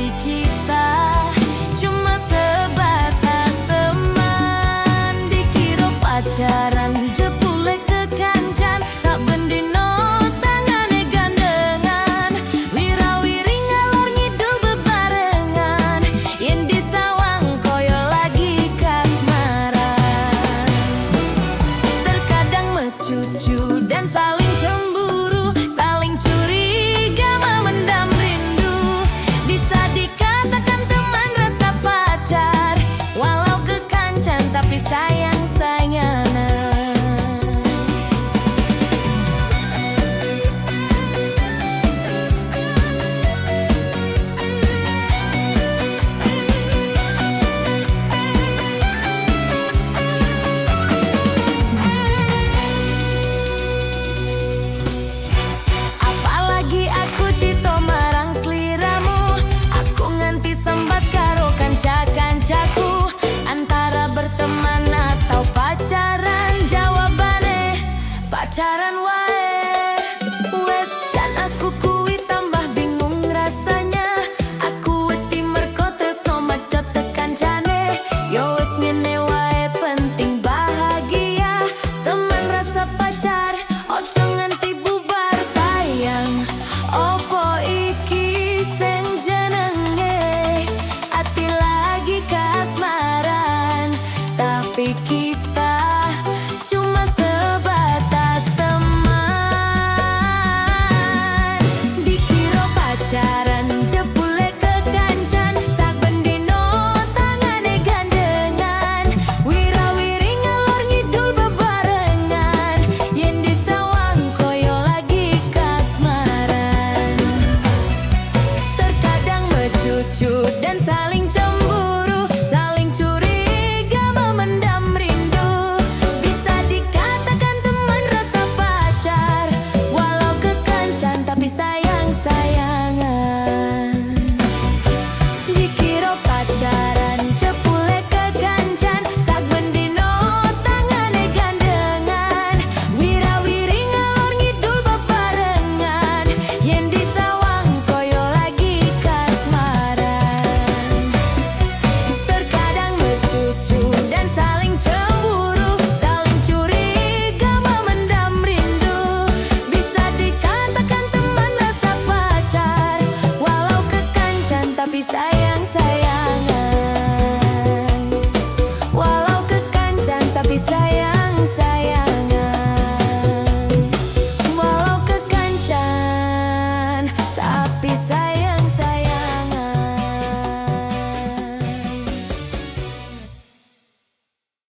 tapi kita cuma sebatas teman. Dikira pacaran jebule kekancan, sak bendino tangane gandengan, wirawiri ngalor ngidul bebarengan, yen disawang koyo lagi kasmaran. Terkadang mecucu dan saling cemburu, saling curiga memendam rindu. Bisa dikatakan teman rasa pacar, walau kekancan tapi sayang-sayangan. Apalagi aku cito marang sliramu, aku nganti sembat karo kanca-kancaku. Antara berteman atau pacaran, jawabane pacaran wae. Wes jan aku kuwi tambah bingung rasanya. Aku wedi merko tresno macet kancane. Yo wes ngene wae penting bahagia. Teman rasa pacar, ojo nganti bubar sayang. Opo iki sing jenenge ati lagi kasmaran, tapi kita cuma sebatas teman. Dikira pacaran jebule kekancan, sak bendino tangane gandengan, wirawiri ngalor ngidul bebarengan, yen disawang koyo lagi kasmaran. Terkadang mecucu dan saling cemburu, saling curiga memendam rindu. Bisa dikatakan teman rasa pacar, walau kekancan tapi sayang-sayangan. Dikira pacaran jebule kekancan, sak bendino tangane gandengan, wirawiri ngalor ngidul bebarengan, yen disawang koyo lagi kasmaran. Terkadang mecucu dan saling cemburu, saling curiga memendam rindu. Bisa dikatakan teman rasa pacar, walau kekancan tapi sayang-sayangan.